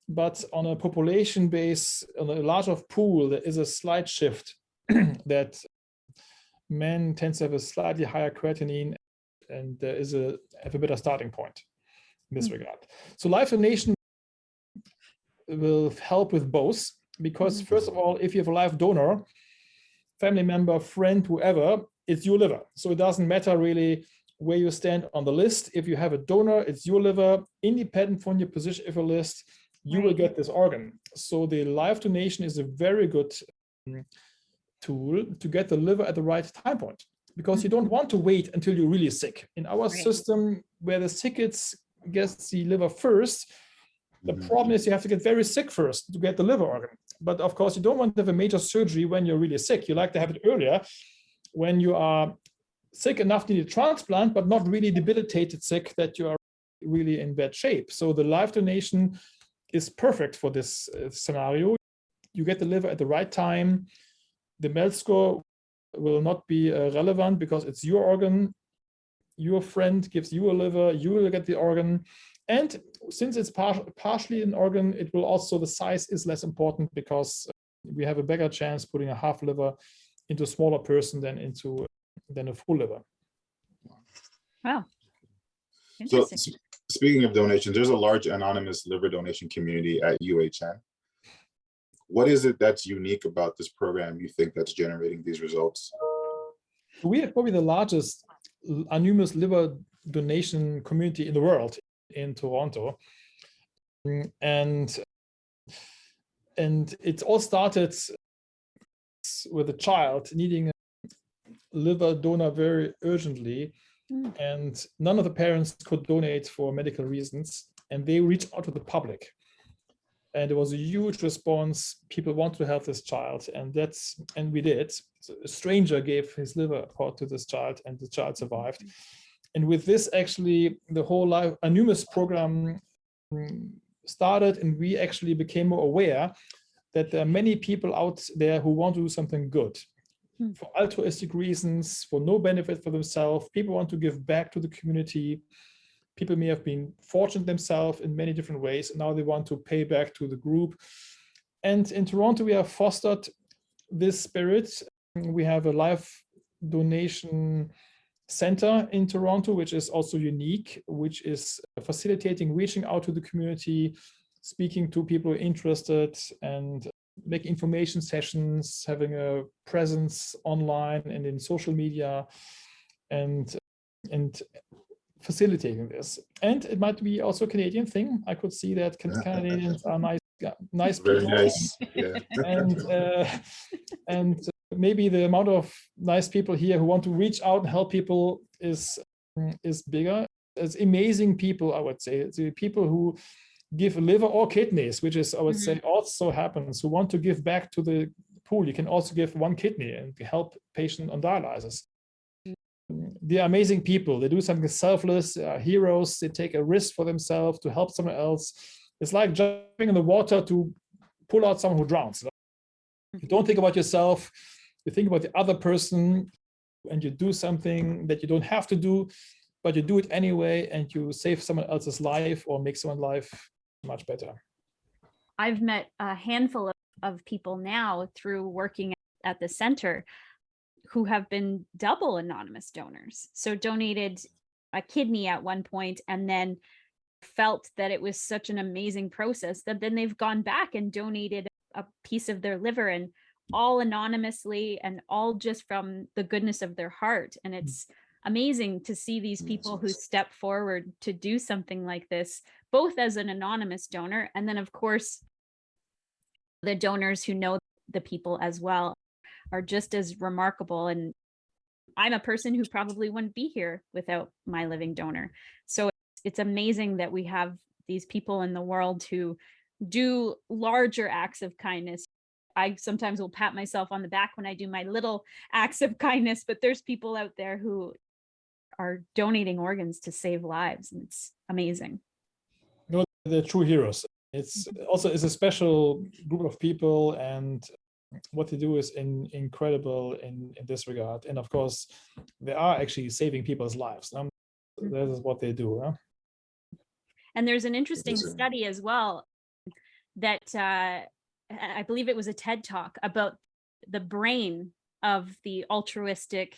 But on a population base, on a larger pool, there is a slight shift that men tend to have a slightly higher creatinine, and there is a better starting point in this regard. So live donation will help with both, because first of all, if you have a live donor, family member, friend, whoever, it's your liver. So it doesn't matter really where you stand on the list. If you have a donor, it's your liver, independent from your position of a list, you will get this organ. So the live donation is a very good tool to get the liver at the right time point, because you don't want to wait until you're really sick. In our system, where the sick gets the liver first, the problem is you have to get very sick first to get the liver organ. But of course, you don't want to have a major surgery when you're really sick. You like to have it earlier, when you are sick enough to need a transplant, but not really debilitated sick that you are really in bad shape. So the live donation is perfect for this scenario. You get the liver at the right time. The MELD score will not be relevant because it's your organ. Your friend gives you a liver, you will get the organ. And since it's partially an organ, it will also, the size is less important because we have a better chance putting a half liver into a smaller person than a full liver. Wow. So Interesting. speaking of donations, there's a large anonymous liver donation community at UHN. What is it that's unique about this program you think that's generating these results? We are probably the largest anonymous liver donation community in the world in Toronto. And it all started with a child needing a liver donor very urgently. And none of the parents could donate for medical reasons. And they reached out to the public. And there was a huge response. People want to help this child, and we did. So a stranger gave his liver to this child, and the child survived. And with this, actually, the whole Live Anonymous program started, and we actually became more aware that there are many people out there who want to do something good for altruistic reasons, for no benefit for themselves. People want to give back to the community. People may have been fortunate themselves in many different ways, and now they want to pay back to the group. And in Toronto, we have fostered this spirit. We have a live donation center in Toronto, which is also unique, which is facilitating, reaching out to the community, speaking to people interested, and making information sessions, having a presence online and in social media, and facilitating this. And it might be also a Canadian thing. I could see that Canadians are nice Very people. nice. Yeah. And maybe the amount of nice people here who want to reach out and help people is bigger. It's amazing people, I would say. It's the people who give a liver or kidneys, which is, I would say, also happens, who want to give back to the pool. You can also give one kidney and help patient on dialysis. They're amazing people. They do something selfless, heroes. They take a risk for themselves to help someone else. It's like jumping in the water to pull out someone who drowns. You don't think about yourself. You think about the other person, and you do something that you don't have to do, but you do it anyway, and you save someone else's life or make someone's life much better. I've met a handful of people now through working at the center who have been double anonymous donors. So donated a kidney at one point and then felt that it was such an amazing process that then they've gone back and donated a piece of their liver, and all anonymously and all just from the goodness of their heart. And it's amazing to see these people who step forward to do something like this, both as an anonymous donor and then, of course, the donors who know the people as well are just as remarkable. And I'm a person who probably wouldn't be here without my living donor. So it's amazing that we have these people in the world who do larger acts of kindness. I sometimes will pat myself on the back when I do my little acts of kindness, but there's people out there who are donating organs to save lives, and it's amazing. You know, they're true heroes. It's also a special group of people, and what they do is incredible in this regard. And of course, they are actually saving people's lives. That is what they do. Huh? And there's an interesting study as well that I believe it was a TED Talk about the brain of the altruistic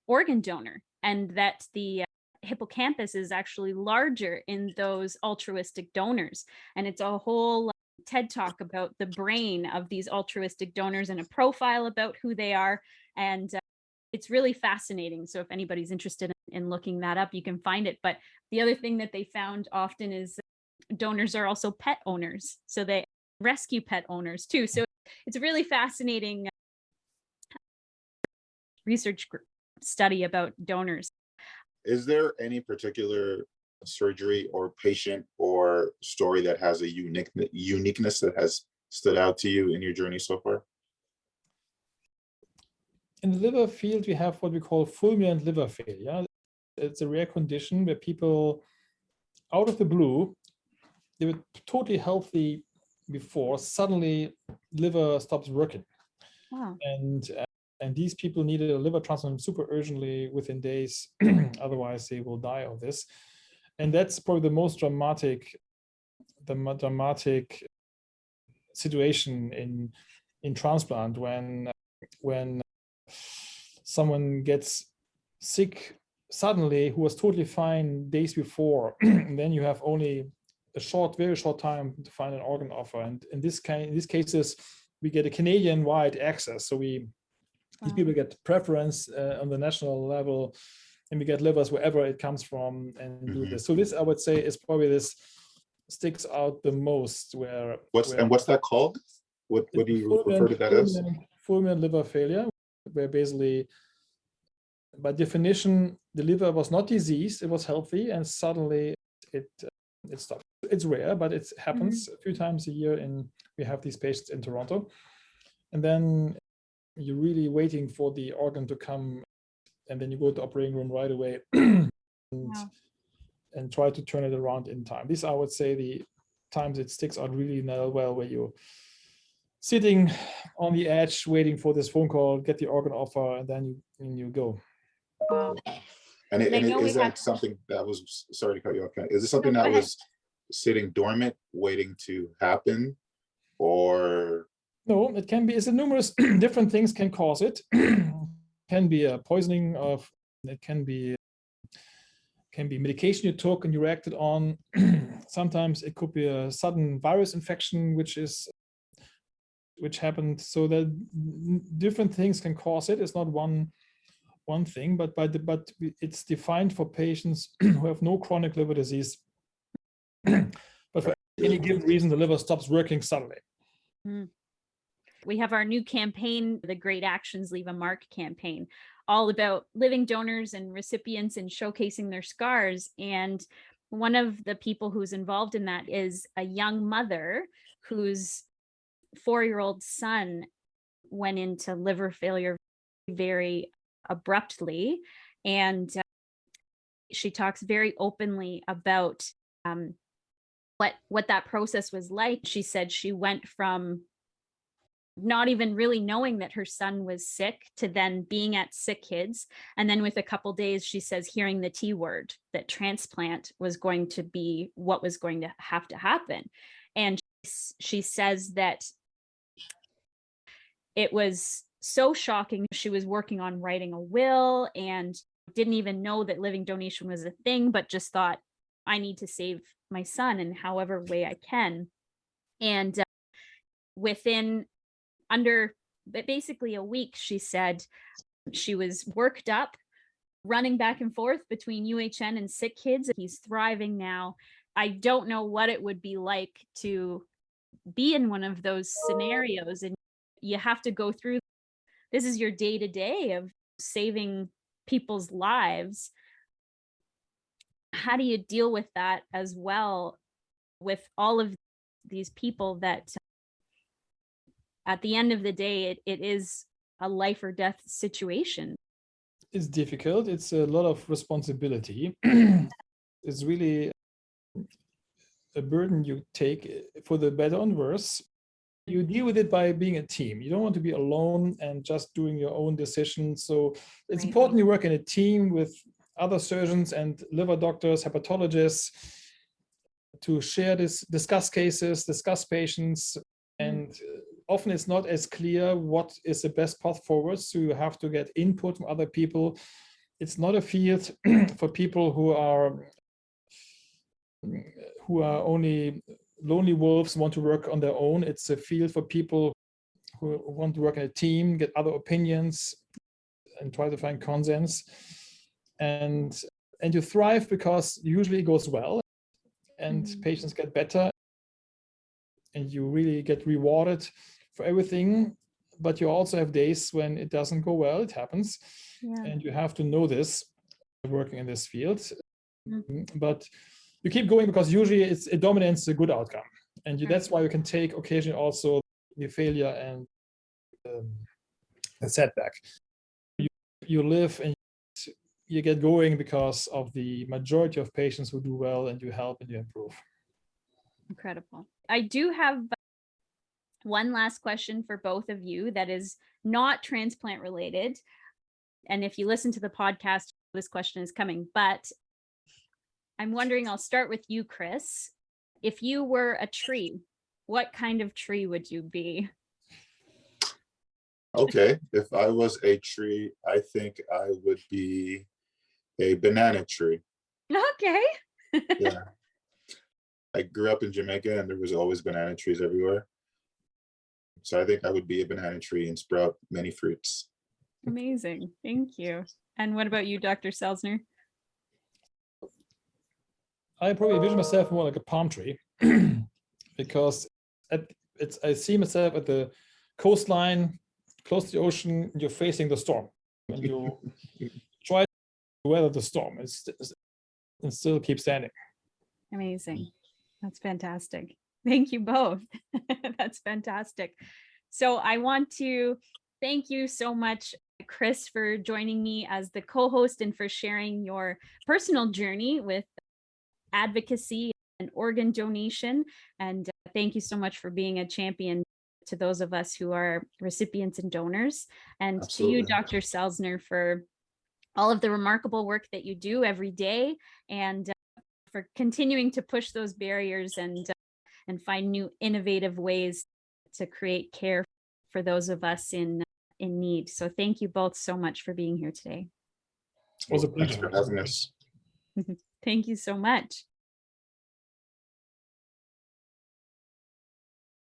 organ donor, and that the hippocampus is actually larger in those altruistic donors. And it's a whole TED Talk about the brain of these altruistic donors and a profile about who they are. And it's really fascinating. So if anybody's interested in looking that up, you can find it. But the other thing that they found often is donors are also pet owners. So they rescue pet owners too. So it's a really fascinating research study about donors. Is there any particular surgery or patient or story that has a uniqueness that has stood out to you in your journey so far? in the liver field, we have what we call fulminant liver failure. It's a rare condition where people, out of the blue, they were totally healthy before, suddenly liver stops working. Wow. And these people needed a liver transplant super urgently within days, otherwise they will die of this. And that's probably the most dramatic situation in transplant, when someone gets sick suddenly who was totally fine days before, and then you have only a very short time to find an organ offer. And in these cases, we get a Canadian-wide access. So these people get preference on the national level, and we get livers wherever it comes from and do this. So this, I would say, is probably this sticks out the most. What's that called? What do you refer to that as? Fulminant liver failure, where basically, by definition, the liver was not diseased, it was healthy, and suddenly it stopped. It's rare, but it happens a few times a year, and we have these patients in Toronto. And then you're really waiting for the organ to come, and then you go to the operating room right away and try to turn it around in time. These, I would say, the times it sticks out really well, where you're sitting on the edge waiting for this phone call, get the organ offer, and then you go. Wow. And is that something that was, sorry to cut you off, is this something that was sitting dormant waiting to happen, or? No, it can be, it's numerous different things can cause it. Can be a poisoning of, it can be medication you took and you reacted on. Sometimes it could be a sudden virus infection, which happened. So that different things can cause it. It's not one thing, but it's defined for patients who have no chronic liver disease. But for any given reason, the liver stops working suddenly. We have our new campaign, the Great Actions Leave a Mark campaign, all about living donors and recipients and showcasing their scars. And one of the people who's involved in that is a young mother whose 4-year-old son went into liver failure very abruptly. And she talks very openly about what that process was like. She said she went from not even really knowing that her son was sick to then being at Sick Kids. And then with a couple days, she says, hearing the T word, that transplant was going to be what was going to have to happen. And she says that it was so shocking. She was working on writing a will and didn't even know that living donation was a thing, but just thought, I need to save my son in however way I can. And within under basically a week, she said she was worked up, running back and forth between UHN and Sick Kids. He's thriving now. I don't know what it would be like to be in one of those scenarios, and you have to go through. This is your day-to-day of saving people's lives. How do you deal with that as well, with all of these people that at the end of the day, it is a life or death situation? It's difficult. It's a lot of responsibility. It's really a burden you take, for the better and worse. You deal with it by being a team. You don't want to be alone and just doing your own decisions. So it's important you work in a team with other surgeons and liver doctors, hepatologists, to share discuss cases, discuss patients. And often it's not as clear what is the best path forward. So you have to get input from other people. It's not a field for people who are only lonely wolves, want to work on their own. It's a field for people who want to work in a team, get other opinions, and try to find consensus. And you thrive because usually it goes well, and patients get better, and you really get rewarded for everything. But you also have days when it doesn't go well. It happens, and you have to know this working in this field. But you keep going because usually it dominates the good outcome, and that's why you can take occasionally also the failure and the setback. you live and you get going because of the majority of patients who do well, and you help and you improve. Incredible. I do have one last question for both of you that is not transplant related. And if you listen to the podcast, this question is coming, but I'm wondering, I'll start with you, Chris. If you were a tree, what kind of tree would you be? Okay, if I was a tree, I think I would be a banana tree. Okay. Yeah. I grew up in Jamaica and there was always banana trees everywhere. So I think I would be a banana tree and sprout many fruits. Amazing. Thank you. And what about you, Dr. Selzner? I probably envision myself more like a palm tree because I see myself at the coastline, close to the ocean, and you're facing the storm, and you try to weather the storm and still keep standing. Amazing. That's fantastic. Thank you both. That's fantastic. So I want to thank you so much, Chris, for joining me as the co-host and for sharing your personal journey with advocacy and organ donation. And thank you so much for being a champion to those of us who are recipients and donors. And Absolutely. to you, Dr. Selzner, for all of the remarkable work that you do every day, and for continuing to push those barriers and find new innovative ways to create care for those of us in need. So thank you both so much for being here today. It was a Thanks pleasure. for having us. Thank you so much.